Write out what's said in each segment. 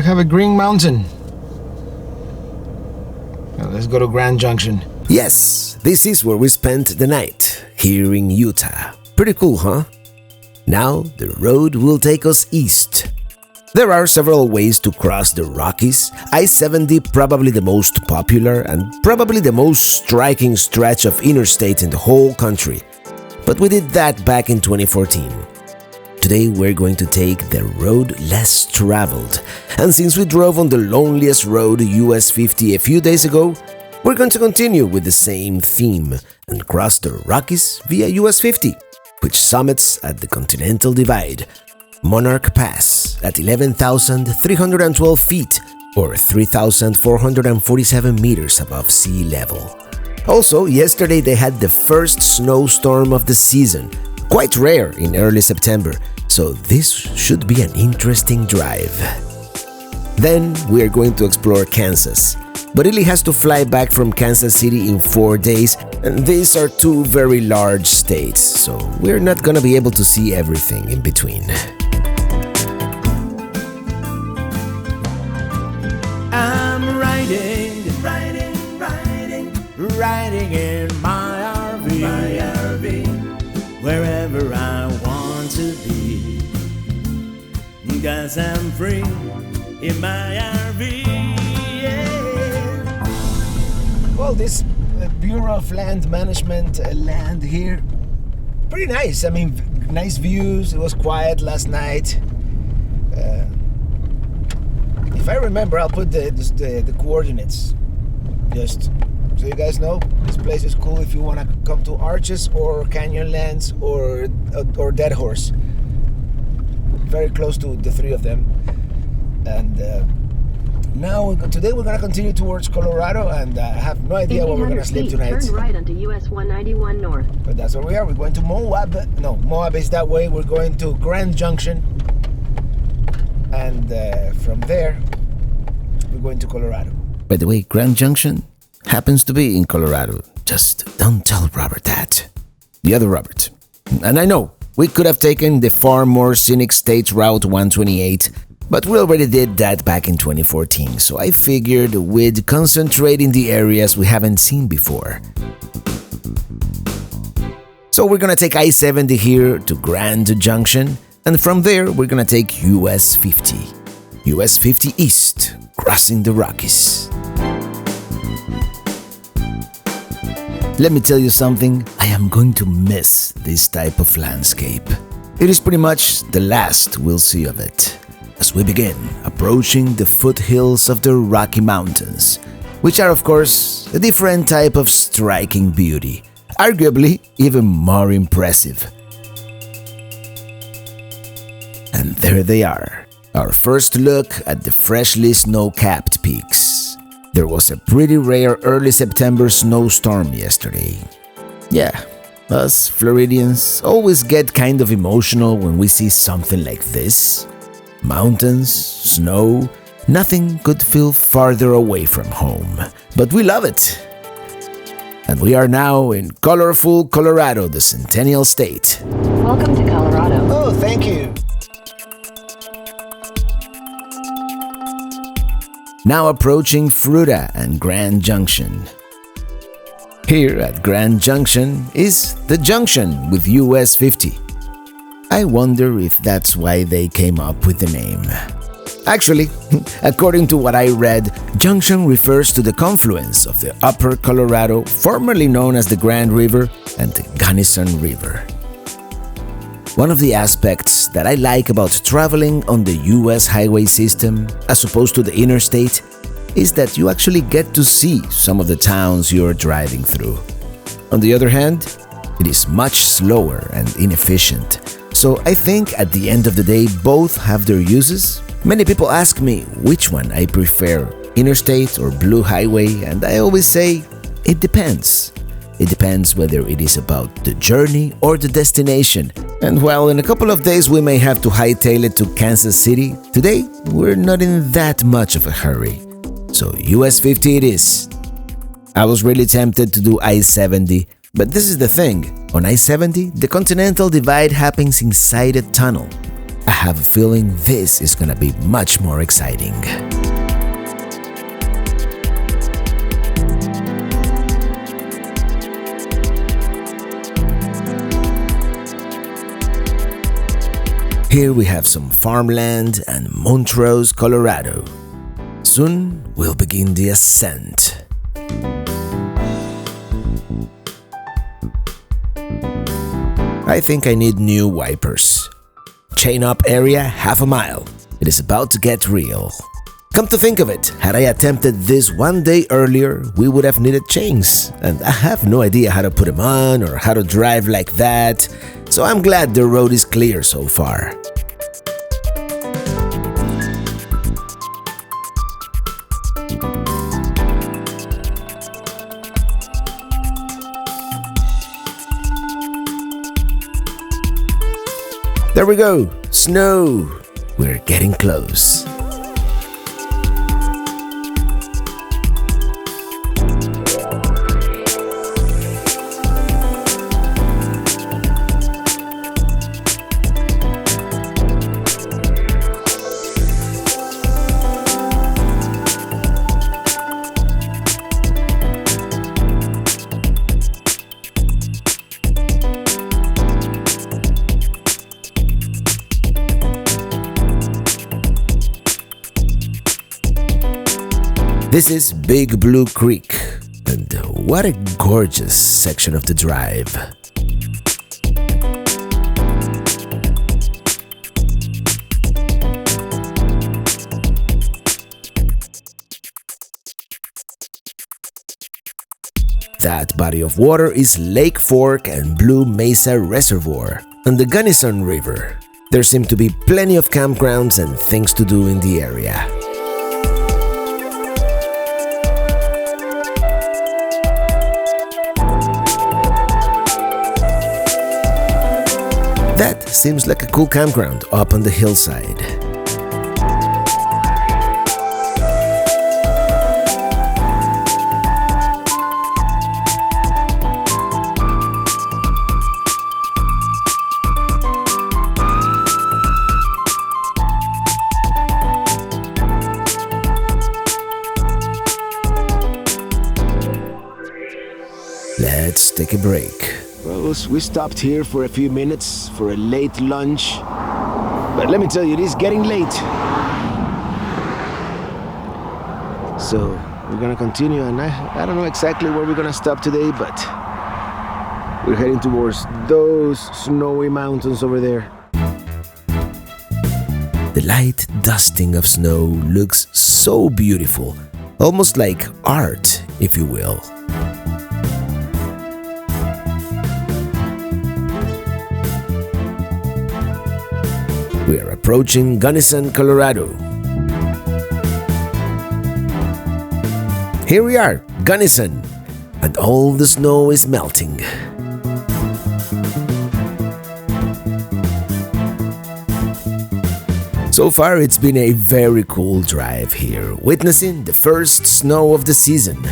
have a green mountain. Now let's go to Grand Junction. Yes, this is where we spent the night, here in Utah. Pretty cool, huh? Now the road will take us east. There are several ways to cross the Rockies. I-70 probably the most popular and probably the most striking stretch of interstate in the whole country. But we did that back in 2014. Today we're going to take the road less traveled. And since we drove on the loneliest road, US 50, a few days ago, we're going to continue with the same theme and cross the Rockies via US 50, which summits at the Continental Divide, Monarch Pass at 11,312 feet or 3,447 meters above sea level. Also, yesterday they had the first snowstorm of the season, quite rare in early September, so this should be an interesting drive. Then we're going to explore Kansas. But Illy has to fly back from Kansas City in 4 days, and these are two very large states, so we're not gonna be able to see everything in between. I'm riding in my RV, wherever I want to be, 'cause I'm free in my RV. Well, this Bureau of Land Management land here, pretty nice. I mean, nice views. It was quiet last night. If I remember, I'll put the coordinates, just so you guys know. This place is cool if you want to come to Arches or Canyonlands or Dead Horse. Very close to the three of them. And today we're gonna continue towards Colorado, and I have no idea where we're gonna sleep tonight. Turn right onto US 191 North. But that's where we are. We're going to Moab. No, Moab is that way. We're going to Grand Junction, and from there we're going to Colorado. By the way, Grand Junction happens to be in Colorado. Just don't tell Robert that. The other Robert. And I know, we could have taken the far more scenic States Route 128, but we already did that back in 2014, so I figured we'd concentrate in the areas we haven't seen before. So we're gonna take I-70 here to Grand Junction, and from there we're gonna take US 50. US 50 East, crossing the Rockies. Let me tell you something, I am going to miss this type of landscape. It is pretty much the last we'll see of it, as we begin approaching the foothills of the Rocky Mountains, which are of course a different type of striking beauty, arguably even more impressive. And there they are, our first look at the freshly snow-capped peaks. There was a pretty rare early September snowstorm yesterday. Yeah, us Floridians always get kind of emotional when we see something like this. Mountains, snow, nothing could feel farther away from home. But we love it. And we are now in colorful Colorado, the Centennial State. Welcome to Colorado. Oh, thank you. Now approaching Fruita and Grand Junction. Here at Grand Junction is the junction with US 50. I wonder if that's why they came up with the name. Actually, according to what I read, Junction refers to the confluence of the Upper Colorado, formerly known as the Grand River, and the Gunnison River. One of the aspects that I like about traveling on the US highway system, as opposed to the interstate, is that you actually get to see some of the towns you're driving through. On the other hand, it is much slower and inefficient. So I think at the end of the day, both have their uses. Many people ask me which one I prefer, interstate or blue highway, and I always say, it depends. It depends whether it is about the journey or the destination. And while in a couple of days we may have to hightail it to Kansas City, today we're not in that much of a hurry. So US 50 it is. I was really tempted to do I-70, but this is the thing. On I-70, the Continental Divide happens inside a tunnel. I have a feeling this is gonna be much more exciting. Here we have some farmland and Montrose, Colorado. Soon we'll begin the ascent. I think I need new wipers. Chain up area half a mile. It is about to get real. Come to think of it, had I attempted this one day earlier, we would have needed chains, and I have no idea how to put them on or how to drive like that, so I'm glad the road is clear so far. There we go, snow! We're getting close. This is Big Blue Creek, and what a gorgeous section of the drive. That body of water is Lake Fork and Blue Mesa Reservoir on the Gunnison River. There seem to be plenty of campgrounds and things to do in the area. That seems like a cool campground up on the hillside. Let's take a break. Well, we stopped here for a few minutes for a late lunch. But let me tell you, it is getting late. So we're gonna continue, and I don't know exactly where we're gonna stop today, but we're heading towards those snowy mountains over there. The light dusting of snow looks so beautiful, almost like art, if you will. We are approaching Gunnison, Colorado. Here we are, Gunnison, and all the snow is melting. So far, it's been a very cool drive here, witnessing the first snow of the season.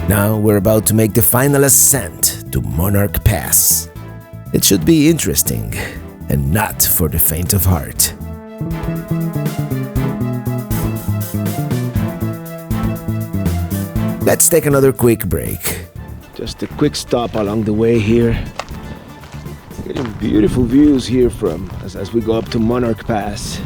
Now we're about to make the final ascent to Monarch Pass. It should be interesting, and not for the faint of heart. Let's take another quick break. Just a quick stop along the way here. Getting beautiful views here from as we go up to Monarch Pass.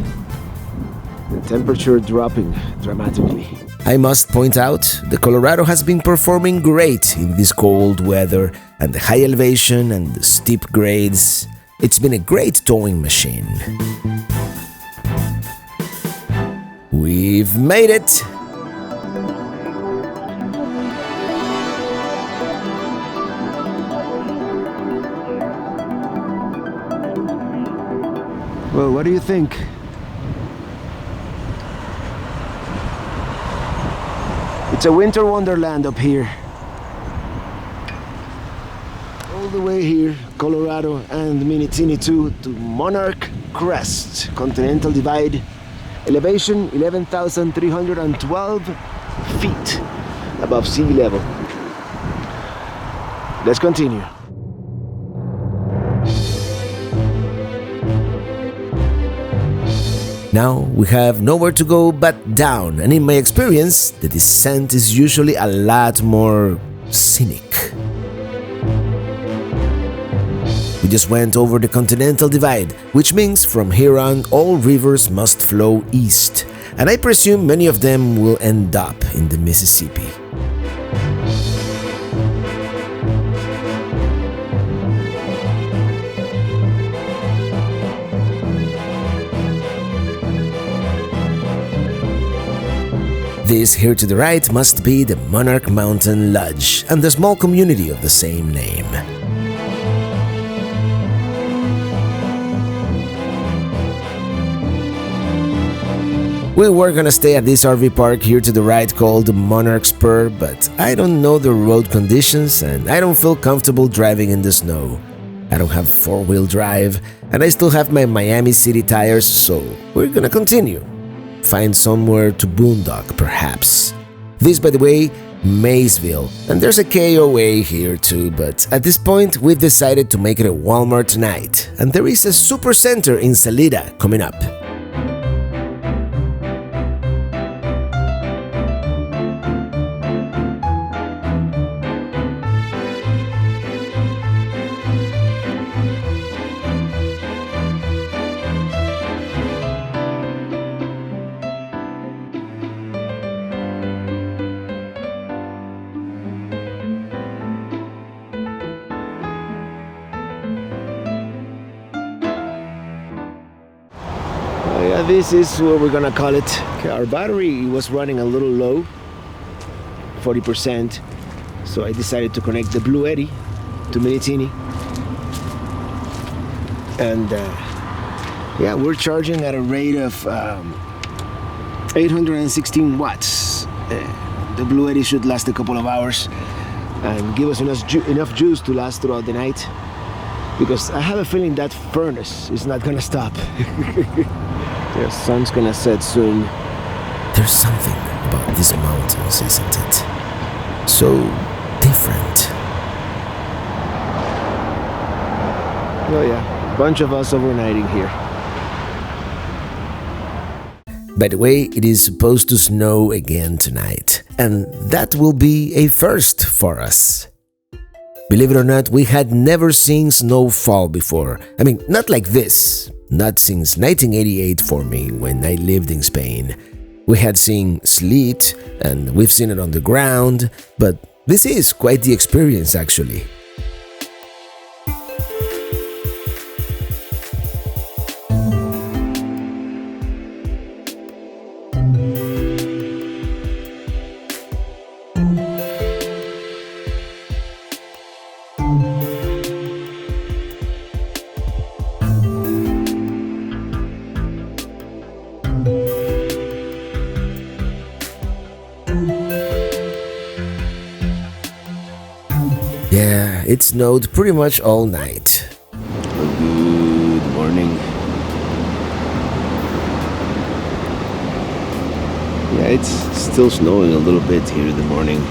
The temperature dropping dramatically. I must point out, the Colorado has been performing great in this cold weather, and the high elevation and the steep grades. It's been a great towing machine. We've made it! Well, what do you think? It's a winter wonderland up here. All the way here, Colorado and Minitini II to Monarch Crest, Continental Divide. Elevation 11,312 feet above sea level. Let's continue. Now we have nowhere to go but down, and in my experience, the descent is usually a lot more scenic. We just went over the Continental Divide, which means from here on all rivers must flow east, and I presume many of them will end up in the Mississippi. This here to the right must be the Monarch Mountain Lodge and the small community of the same name. We were gonna stay at this RV park here to the right called Monarch Spur, but I don't know the road conditions and I don't feel comfortable driving in the snow. I don't have four-wheel drive and I still have my Miami City tires, so we're gonna continue. Find somewhere to boondock, perhaps. This, by the way, Maysville, and there's a KOA here too, but at this point we've decided to make it a Walmart tonight, and there is a super center in Salida coming up. This is what we're gonna call it. Okay, our battery was running a little low, 40%, so I decided to connect the Blue Eddy to Minitini, and yeah, we're charging at a rate of 816 watts. The Blue Eddy should last a couple of hours and give us enough juice to last throughout the night, because I have a feeling that furnace is not gonna stop. The sun's gonna set soon. There's something about these mountains, isn't it? So different. Oh yeah, a bunch of us overnighting here. By the way, it is supposed to snow again tonight, and that will be a first for us. Believe it or not, we had never seen snow fall before. I mean, not like this. Not since 1988 for me, when I lived in Spain. We had seen sleet, and we've seen it on the ground, but this is quite the experience actually. Yeah, it snowed pretty much all night. Good morning. Yeah, it's still snowing a little bit here in the morning.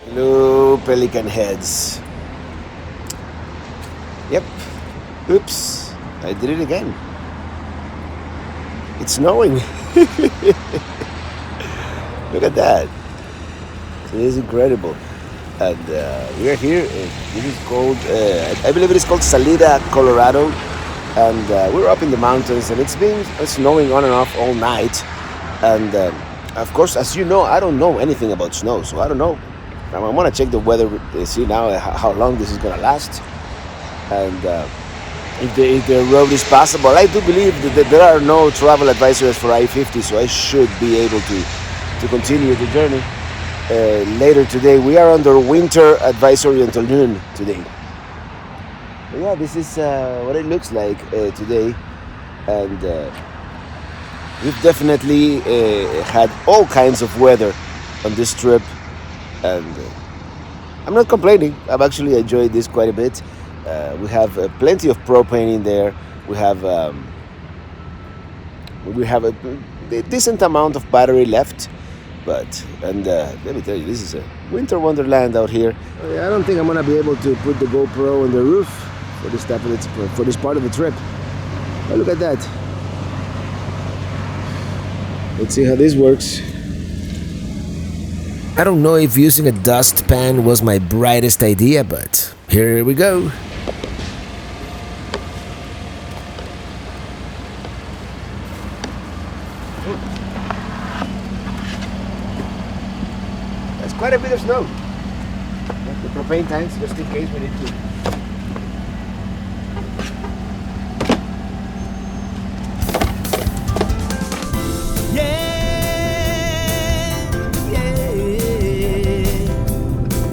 Hello, pelican heads. Yep. Oops. I did it again. It's snowing. Look at that. It is incredible. And we are here. This is called, I believe it is called Salida, Colorado. and we're up in the mountains, and it's been snowing on and off all night. And of course, as you know, I don't know anything about snow, so I don't know. I want to check the weather, see now how long this is going to last, and if the road is passable. I do believe that there are no travel advisories for I-50, so I should be able to continue the journey later today. We are under winter advisory until noon today. But yeah, this is what it looks like today, and we've definitely had all kinds of weather on this trip, and I'm not complaining. I've actually enjoyed this quite a bit. We have plenty of propane in there. We have a decent amount of battery left, and let me tell you, this is a winter wonderland out here. I don't think I'm gonna be able to put the GoPro on the roof for this part of the trip. But look at that. Let's see how this works. I don't know if using a dustpan was my brightest idea, but here we go. That's quite a bit of snow. The propane tanks, just in case we need to.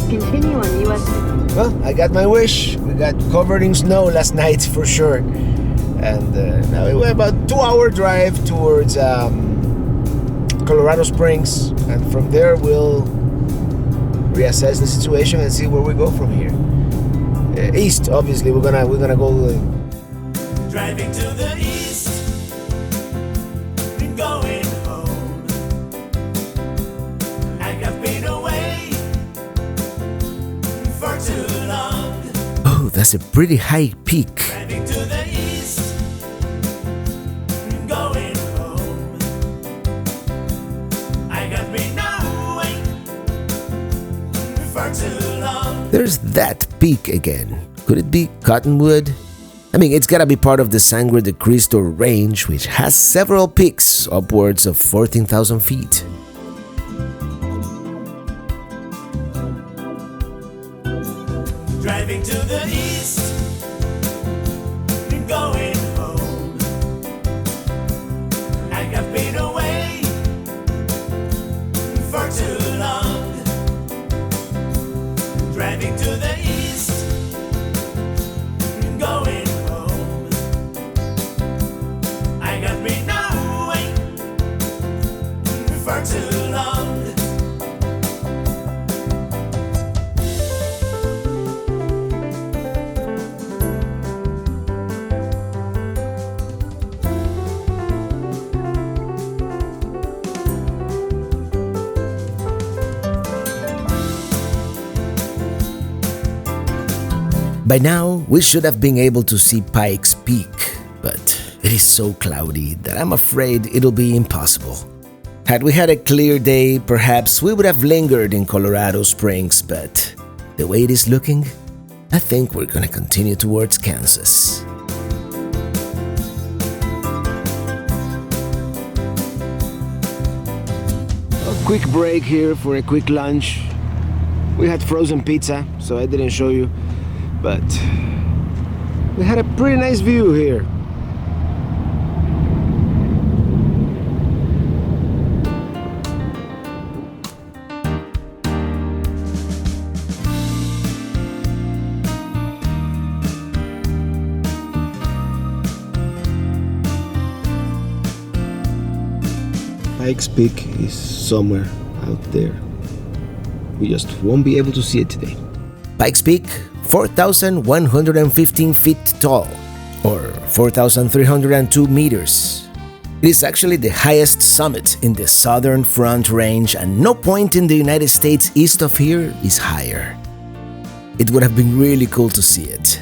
Continue on US. Well, I got my wish. We got covered in snow last night for sure. And now we went about 2-hour drive towards Colorado Springs, and from there we'll reassess the situation and see where we go from here. East, obviously, we're gonna go. Driving to the east and going home. I have been away for too long. Oh, that's a pretty high peak. Driving to the east and going home. I have been away for too long. There's that peak again. Could it be Cottonwood? I mean, it's gotta be part of the Sangre de Cristo range, which has several peaks upwards of 14,000 feet. Driving to the east and going home. I have been away for too long. Driving to the east and going home. I have been away for too long. By now, we should have been able to see Pikes Peak, but it is so cloudy that I'm afraid it'll be impossible. Had we had a clear day, perhaps we would have lingered in Colorado Springs, but the way it is looking, I think we're gonna continue towards Kansas. A quick break here for a quick lunch. We had frozen pizza, so I didn't show you, but we had a pretty nice view here. Pikes Peak is somewhere out there. We just won't be able to see it today. Pikes Peak, 4,115 feet tall, or 4,302 meters. It is actually the highest summit in the Southern Front Range, and no point in the United States east of here is higher. It would have been really cool to see it.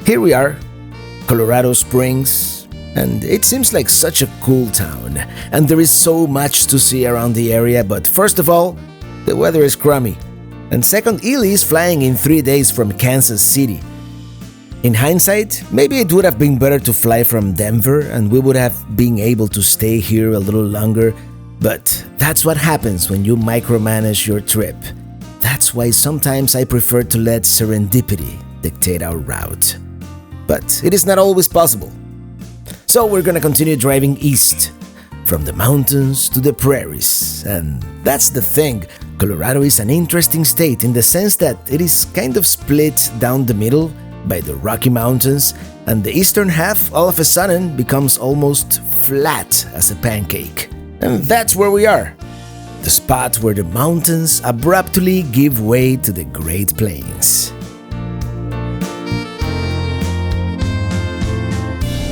Here we are, Colorado Springs, and it seems like such a cool town, and there is so much to see around the area, but first of all, the weather is crummy. And second, Ely is flying in 3 days from Kansas City. In hindsight, maybe it would have been better to fly from Denver and we would have been able to stay here a little longer, but that's what happens when you micromanage your trip. That's why sometimes I prefer to let serendipity dictate our route. But it is not always possible. So we're gonna continue driving east, from the mountains to the prairies. And that's the thing, Colorado is an interesting state in the sense that it is kind of split down the middle by the Rocky Mountains, and the eastern half all of a sudden becomes almost flat as a pancake. And that's where we are, the spot where the mountains abruptly give way to the Great Plains.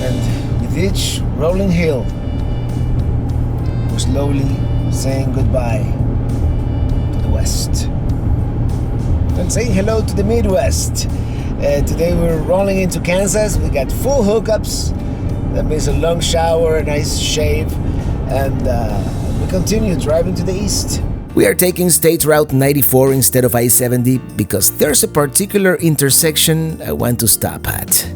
And with each rolling hill, we're slowly saying goodbye to the West and saying hello to the Midwest. Today we're rolling into Kansas. We got full hookups. That means a long shower, a nice shave, and we continue driving to the east. We are taking State Route 94 instead of I-70 because there's a particular intersection I want to stop at.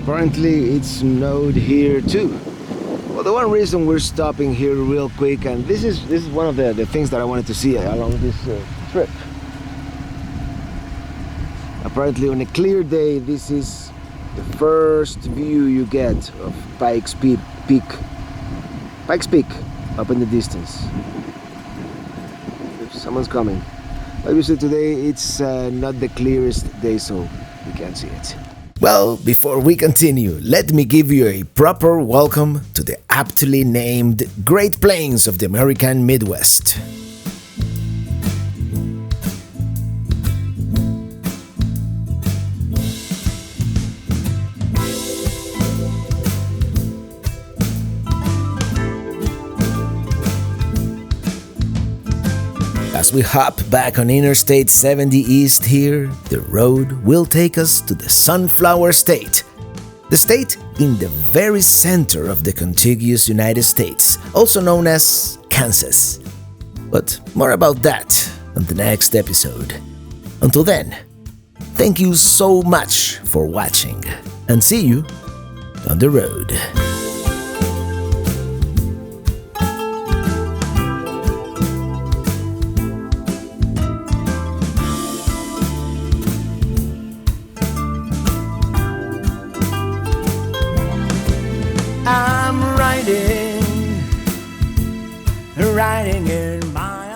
Apparently it snowed here too. Well, the one reason we're stopping here real quick, and this is one of the things that I wanted to see along this trip. Apparently on a clear day, this is the first view you get of Pikes Peak, up in the distance. If someone's coming. Obviously today it's not the clearest day, so you can't see it. Well, before we continue, let me give you a proper welcome to the aptly named Great Plains of the American Midwest. As we hop back on Interstate 70 East here, the road will take us to the Sunflower State. The state in the very center of the contiguous United States, also known as Kansas. But more about that on the next episode. Until then, thank you so much for watching, and see you on the road. I'm riding in my